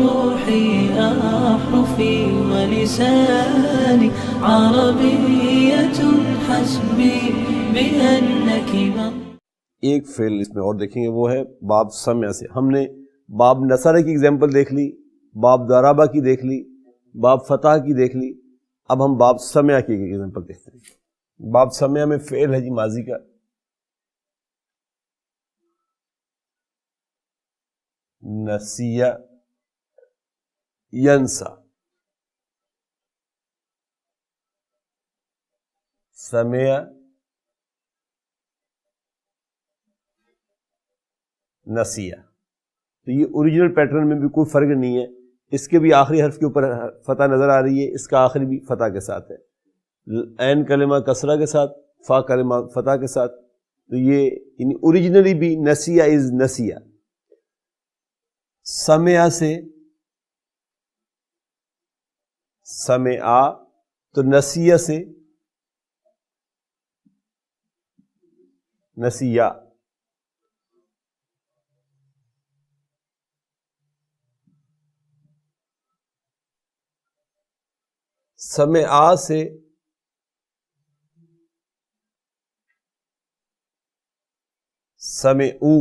روحي أحرفي ولساني عربية حسبي بأنك ایک فعل اس میں اور دیکھیں گے، وہ ہے باب سمع سے. ہم نے باب نصر کی اگزامپل دیکھ لی، باب ضربہ کی دیکھ لی، باب فتح کی دیکھ لی. اب ہم باب سمع کی اگزامپل دیکھتے ہیں. باب سمع میں فعل ہے جی ماضی کا، نسیہ ینسا، سمع نسیہ. تو یہ اوریجنل پیٹرن میں بھی کوئی فرق نہیں ہے. اس کے بھی آخری حرف کے اوپر فتح نظر آ رہی ہے، اس کا آخری بھی فتح کے ساتھ ہے. عین کلمہ کسرہ کے ساتھ، فا کلمہ فتح کے ساتھ. تو یہ یعنی اوریجنلی بھی نسیہ از نسیہ. سمع سے سمع، تو نسیہ سے نسیہ. سمع سے سمعو،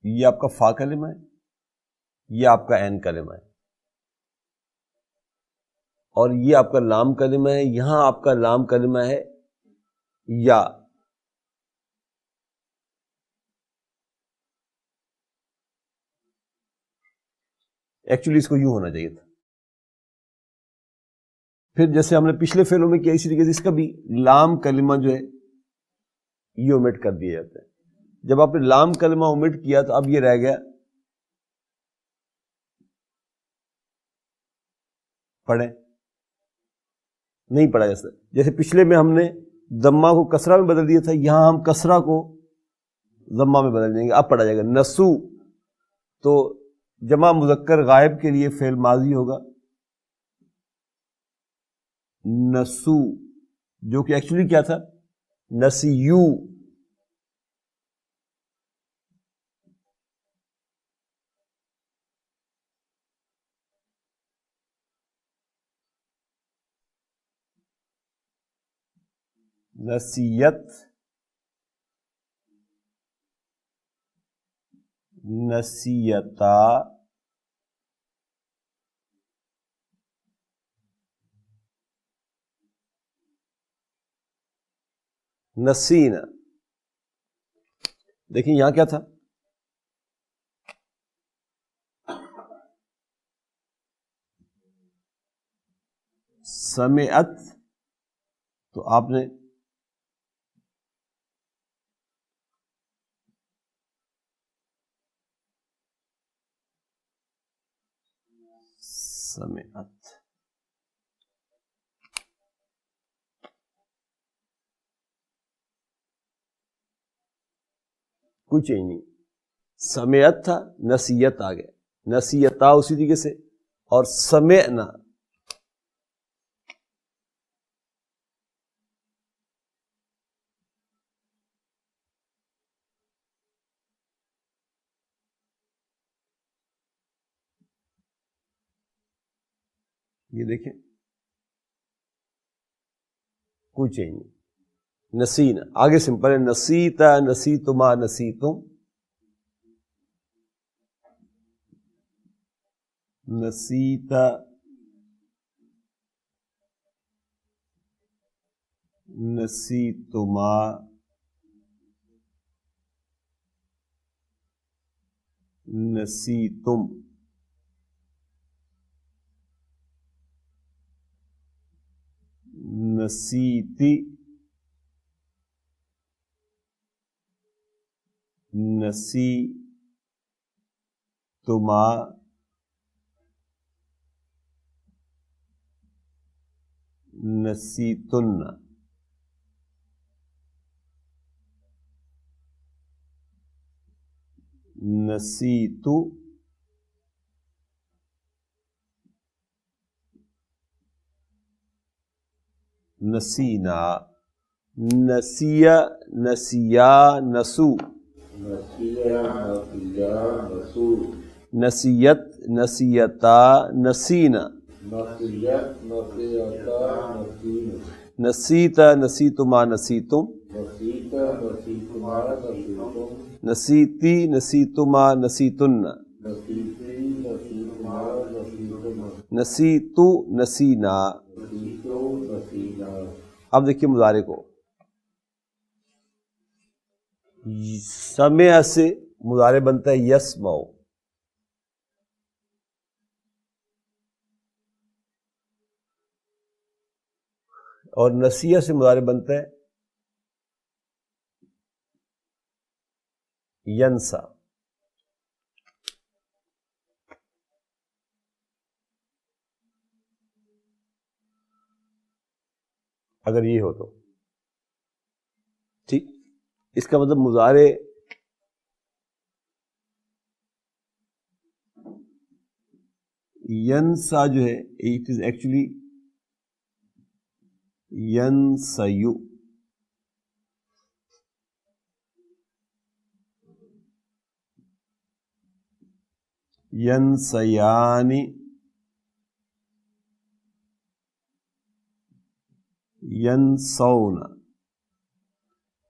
یہ آپ کا فا کلمہ ہے، یہ آپ کا عین کلمہ ہے، اور یہ آپ کا لام کلمہ ہے. یہاں آپ کا لام کلمہ ہے یا. ایکچولی اس کو یوں ہونا چاہیے تھا. پھر جیسے ہم نے پچھلے فعلوں میں کیا، اسی طریقے سے اس کا بھی لام کلمہ جو ہے یہ اومٹ کر دیا جاتا ہے. جب آپ نے لام کلمہ اومٹ کیا تو اب یہ رہ گیا پڑھیں، نہیں پڑھا جا سکتا. جیسے پچھلے میں ہم نے ضمہ کو کسرہ میں بدل دیا تھا، یہاں ہم کسرہ کو ضمہ میں بدل دیں گے. اب پڑھا جائے گا نسو. تو جمع مذکر غائب کے لیے فعل ماضی ہوگا نسو، جو کہ ایکچولی کیا تھا، نسیو. نسیت، نسیتا، نسینا. دیکھیں یہاں کیا تھا، سمعت، تو آپ نے سمعت، کوئی چینج نہیں. سمعت تھا، نسیت آ گیا، نسیتا اسی طریقے سے، اور سمعنا. یہ دیکھیں کوئی چینج نہیں. نسینا آگے سمپل ہے، نسیتا، نسیتما، نسیتم، نسیتا، نسیتما، نسیتم. نسیتی، نسیتما، نسیتن. نسیتو، نسینا. نسیہ، نسیا، نسو. نسیہ، نسیا، نسو. نسیت نسیتا نسینا نسیت نسیتا نسین نسیتا نسیتما نسیتم نسیت نسیتما نسیتم نسیتی نسیتما نسیتن نسیتی نسیتما نسیتم نسیتو نسینا. نسیتو نسینا. اب دیکھیے مضارع کو، سمع سے مضارع بنتا ہے یسمع، اور نسیہ سے مضارع بنتا ہے ینسا. اگر یہ ہو تو ٹھیک، اس کا مطلب مضارع ینسا جو ہے اٹ از ایکچولی ینسیو. ینسیانی ینسون.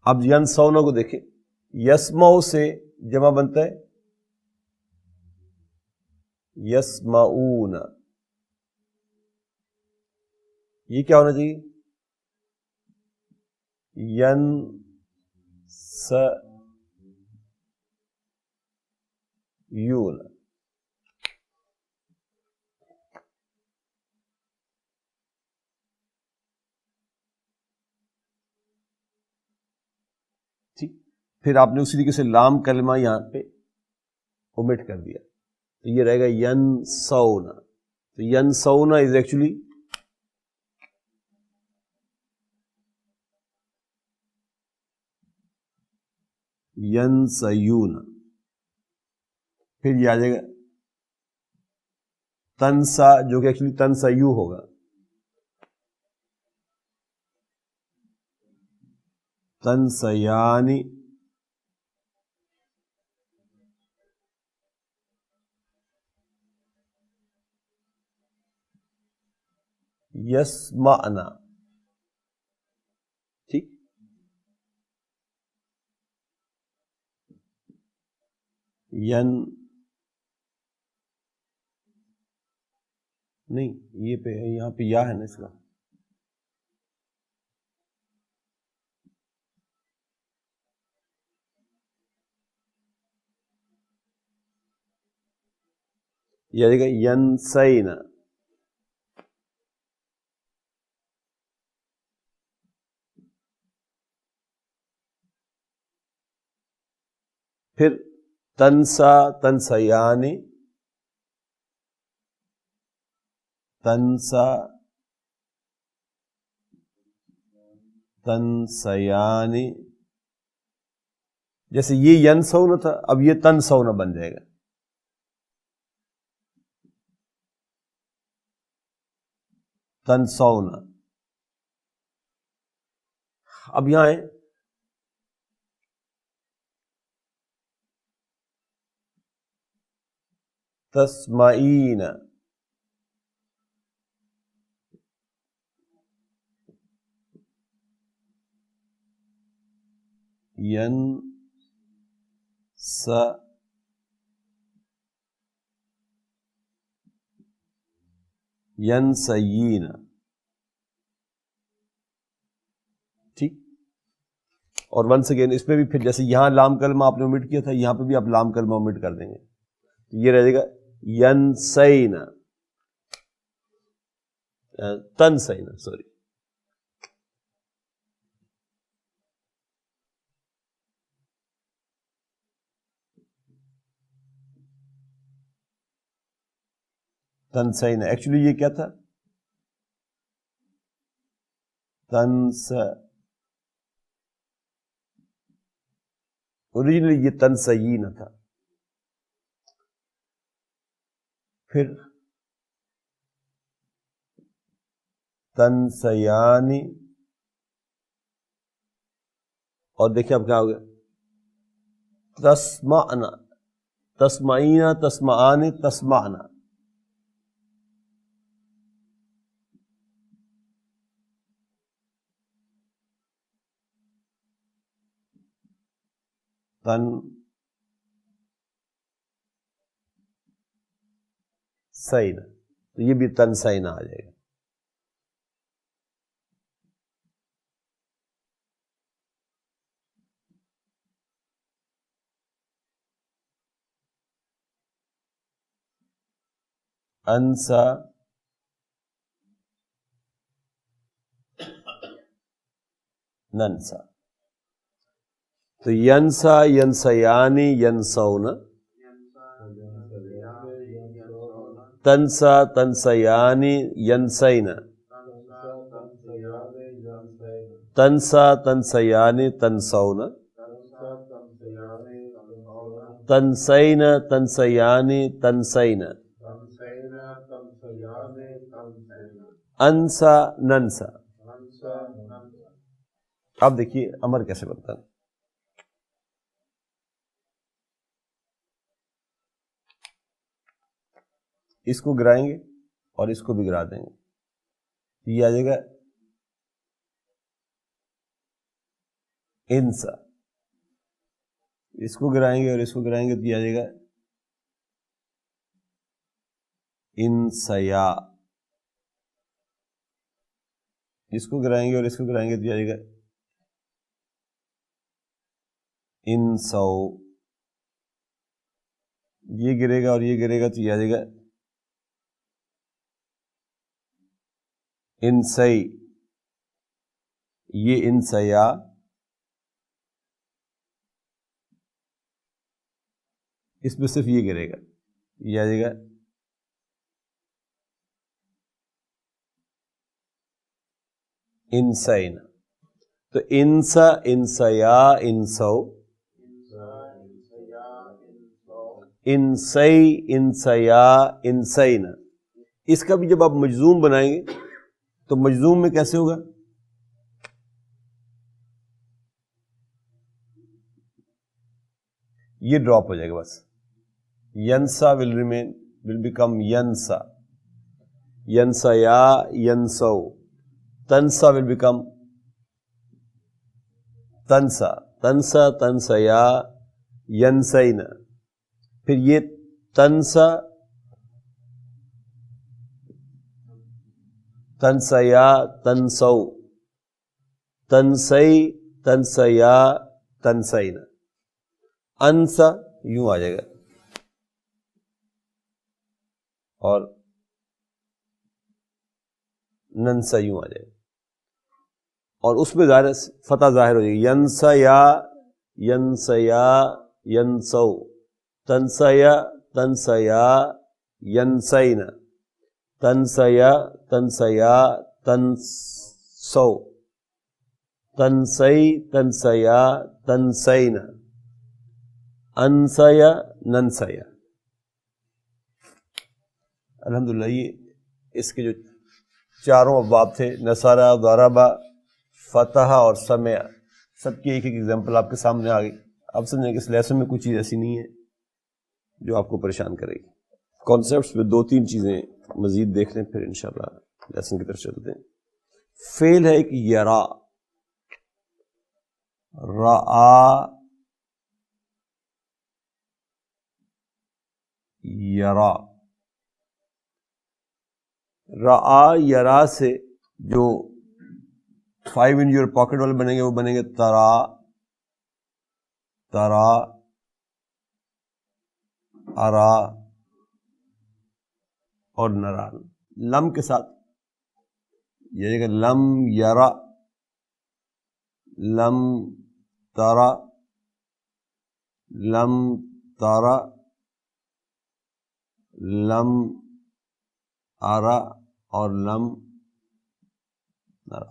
اب ینسون کو دیکھیں، یسمعو سے جمع بنتا ہے یسمعون. یہ کیا ہونا چاہیے؟ ینسیون. پھر آپ نے اسی طریقے سے لام کلمہ یہاں پہ اومٹ کر دیا، تو یہ رہے گا ینسونا. تو ینسونا از ایکچولی ینسیون. پھر یہ آ جائے گا تنسا، جو کہ ایکچولی تنسیو ہوگا. تنسیانی یسمعنا. ٹھیک، نہیں یہ پہ یہاں پہ یا ہے نا اس کا، یہ آئے گا ینسینا. پھر تنسا تنسیانی تنسا تنسیانی. جیسے یہ ینسونا تھا، اب یہ تنسونا بن جائے گا. تنسونا. اب یہاں ہے تسمعین. ینسیین. ٹھیک، اور ونس اگین اس پہ بھی پھر جیسے یہاں لام کلمہ آپ نے اومٹ کیا تھا، یہاں پہ بھی آپ لام کلمہ اومٹ کر دیں گے، تو یہ رہے گا ینسینا تنسینا سوری. تنسینا ایکچولی یہ کیا تھا؟ اوریجنلی یہ تنسیین تھا. پھر تنسیانی، اور دیکھیں اب کیا ہو گیا؟ تسمعنا. تسمعین تسمعان تسمعنا. تن سین، تو یہ بھی تن سین آ جائے گا. انسا ننسا، تو ینسا ینسیانی ینسون، تنسا تنسیانی ینسین، تنسا تنسیانی تنسون، تنسین تنسیانی تنسین، انسا ننسا. اب دیکھیے امر کیسے بنتا ہے. اس کو گرائیں گے اور اس کو بھی گرا دیں گے، یہ آ جائے گا انسا. اس کو گرائیں گے اور اس کو گرائیں گے تو یہ آ جائے گا انسیا. اس کو گرائیں گے اور اس کو گرائیں گے تو یہ آ جائے گا انسو. یہ گرے گا اور یہ گرے گا تو یہ آ جائے گا انسئی. یہ انسیا، اس میں صرف یہ گرے گا، یہ آ جائے گا انسین. تو انسا انسیا انسو، انسئی انسیا انسین. اس کا بھی جب آپ مجزوم بنائیں گے تو مجزوم میں کیسے ہوگا؟ یہ ڈراپ ہو جائے گا بس. ینسا ول ریمین، ول بیکم ینسا. ینسیا ینسو. تنسا ول بیکم تنسا. تنسا تنسیا ینسین. پھر یہ تنسا تنسیا تنسو. تنسئی تنسیا تنسین. انسا یوں آ جائے گا اور ننسا یوں آ جائے گا، اور اس میں ظاہر فتح ظاہر ہو جائے گی. ینسیا ینسیا ینسو. تنسیا تنسیا ینسین. تنسیا تنسیا تنسو. تنسئی تنسیا تنسین. انسیا ننسیا. الحمدللہ یہ اس کے جو چاروں ابواب تھے، نصارہ، ضربہ، فتح اور سمع، سب کی ایک ایک ایگزامپل آپ کے سامنے آ گئی. آپ سمجھیں کہ اس لیسن میں کوئی چیز ایسی نہیں ہے جو آپ کو پریشان کرے گی. کانسیپٹس میں 2-3 چیزیں مزید دیکھ لیں، پھر انشاءاللہ لیسن کی طرف چلتے ہیں. فعل ہے ایک یرا، رآ یرا. رآ یرا سے جو 5 in your pocket والے بنیں گے وہ بنیں گے ترا، ترا، ارا اور نران. لم کے ساتھ یہ کہ لم یرا، لم ترا، لم ترا، لم ارا اور لم.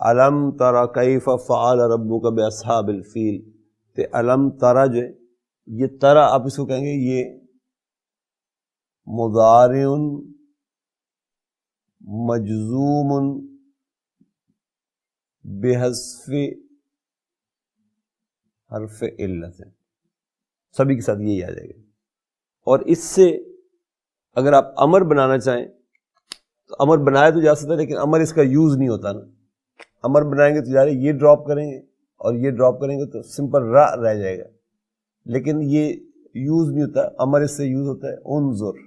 علم ترا کیف فعل ربک باصحاب الفیل. تے علم ترا جو ہے، یہ ترا آپ اس کو کہیں گے یہ مضارع مجزوم بحذف حرف علت ہے. سبھی کے ساتھ یہی آ جائے گا. اور اس سے اگر آپ امر بنانا چاہیں تو امر بنایا تو جا سکتا ہے، لیکن امر اس کا یوز نہیں ہوتا نا. امر بنائیں گے تو جا رہے یہ ڈراپ کریں گے اور یہ ڈراپ کریں گے تو سمپل را رہ جائے گا، لیکن یہ یوز نہیں ہوتا. امر اس سے یوز ہوتا ہے انظر.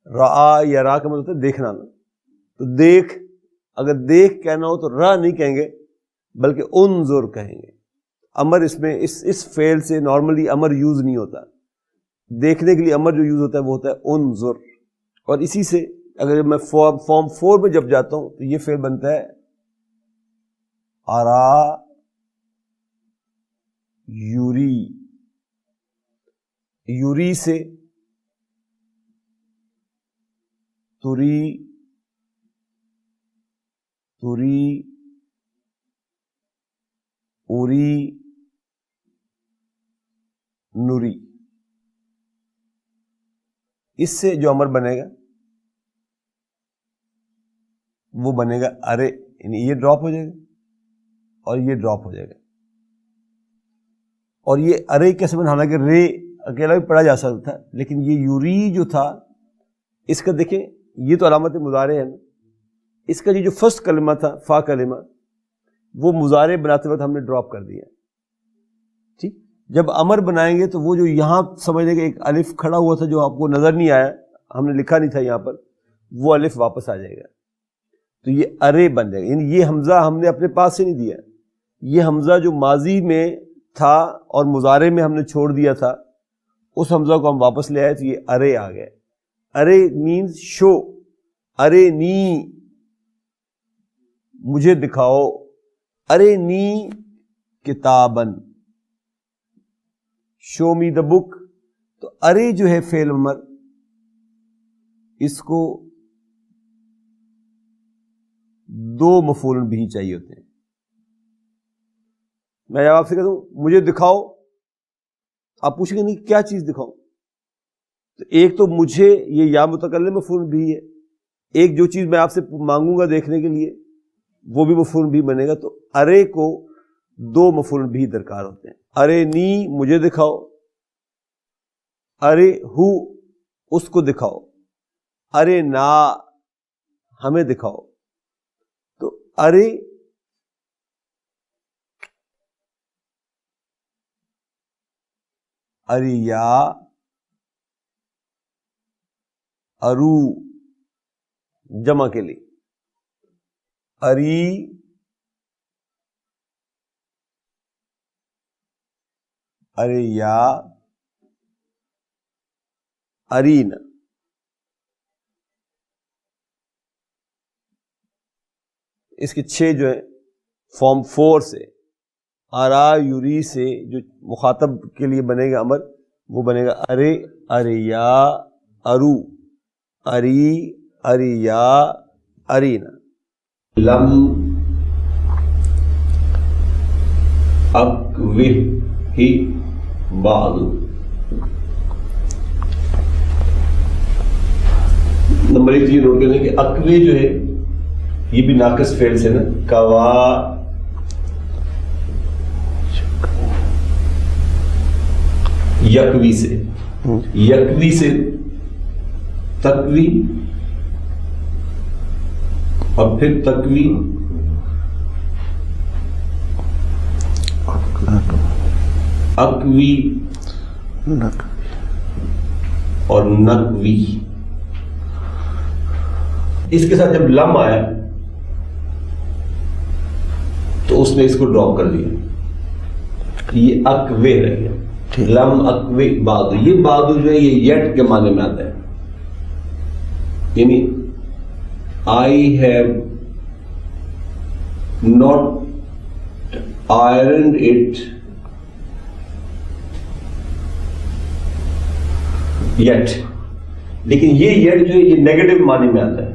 را یا را کا مطلب ہوتا ہے دیکھنا نا، تو دیکھ، اگر دیکھ کہنا ہو تو را نہیں کہیں گے بلکہ انظر کہیں گے. امر اس میں اس فعل سے نارملی امر یوز نہیں ہوتا. دیکھنے کے لیے امر جو یوز ہوتا ہے وہ ہوتا ہے انظر. اور اسی سے اگر میں فارم 4 میں جب جاتا ہوں تو یہ فعل بنتا ہے ارا یوری. یوری سے تری، تری، اوری، نوری. اس سے جو امر بنے گا وہ بنے گا ارے، یعنی یہ ڈراپ ہو جائے گا اور یہ ڈراپ ہو جائے گا. اور یہ ارے کیسے بنا، حالانکہ رے اکیلا بھی پڑھا جا سکتا تھا، لیکن یہ یوری جو تھا اس کا دیکھیں یہ تو علامت مضارع ہے نا، اس کا یہ جو فرسٹ کلمہ تھا فا کلمہ وہ مضارع بناتے وقت ہم نے ڈراپ کر دیا. ٹھیک، جب امر بنائیں گے تو وہ جو یہاں سمجھ لیں کہ ایک الف کھڑا ہوا تھا جو آپ کو نظر نہیں آیا، ہم نے لکھا نہیں تھا یہاں پر، وہ الف واپس آ جائے گا تو یہ ارے بن جائے گا. یعنی یہ حمزہ ہم نے اپنے پاس سے نہیں دیا، یہ حمزہ جو ماضی میں تھا اور مضارع میں ہم نے چھوڑ دیا تھا اس حمزہ کو ہم واپس لے آئے تو یہ ارے آ گئے. ارے مینز شو، ارے نی مجھے دکھاؤ، ارے نی کتابن، شو می دا بک. تو ارے جو ہے فعل امر، اس کو دو مفعول بھی چاہیے ہوتے ہیں. میں جب آپ سے کہتا ہوں مجھے دکھاؤ، آپ پوچھیں گے نہیں کیا چیز دکھاؤں، تو ایک تو مجھے یہ یا متکلم مفعول بھی ہے، ایک جو چیز میں آپ سے مانگوں گا دیکھنے کے لیے وہ بھی مفعول بھی بنے گا. تو ارے کو دو مفعول بھی درکار ہوتے ہیں. ارے نی مجھے دکھاؤ، ارے ہو اس کو دکھاؤ، ارے نا ہمیں دکھاؤ. تو ارے اریا، ارو جمع کے لیے، اری، اریا، ارین. اس کے 6 جو ہیں فارم 4 سے، ارا یوری سے جو مخاطب کے لیے بنے گا امر وہ بنے گا ارے، اریا، ارو، اری، اریا، ارینا. لم اکوہ ہی بعد. نمبر 1 یہ نوٹ کریں کہ اکوے جو ہے یہ بھی ناقص فعل سے نا، کوا یکوی سے، یکوی سے تکوی اور پھر تکوی اکوی اور نکوی. اس کے ساتھ جب لم آیا تو اس نے اس کو ڈراپ کر دیا، یہ اکوے رہ گیا. لم اکوے بادو، یہ بادو جو ہے یہ یٹ کے معنی میں آتا ہے، یعنی I have not ironed it yet. لیکن یہ یٹ جو ہے یہ نیگیٹو معنی میں آتا ہے،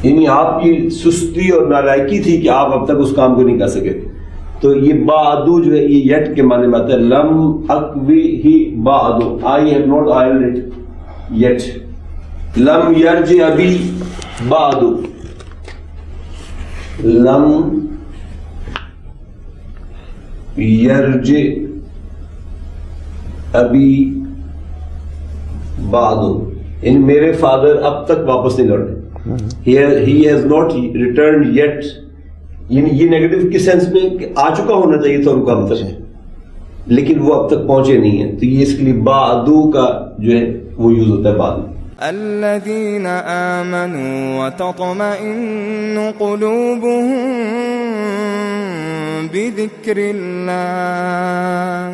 یعنی آپ کی سستی اور نالائکی تھی کہ آپ اب تک اس کام کو نہیں کر سکے. تو یہ بعدو جو ہے یہ یٹ کے معنی میں آتا ہے. لم اکوی ہی بعدو، I have not ironed it yet. لم یرجع ابی بعدو، لم یرجع ابی بعد، یعنی میرے فادر اب تک واپس نہیں لوٹے. He has not returned yet. یعنی یہ نیگیٹو کس سینس میں کہ آ چکا ہونا چاہیے تھا ان کو اب تک، لیکن وہ اب تک پہنچے نہیں ہیں. تو یہ اس کے لیے بعدو کا جو ہے وہ یوز ہوتا ہے بعد میں. الذين آمنوا وتطمئن قلوبهم بذكر الله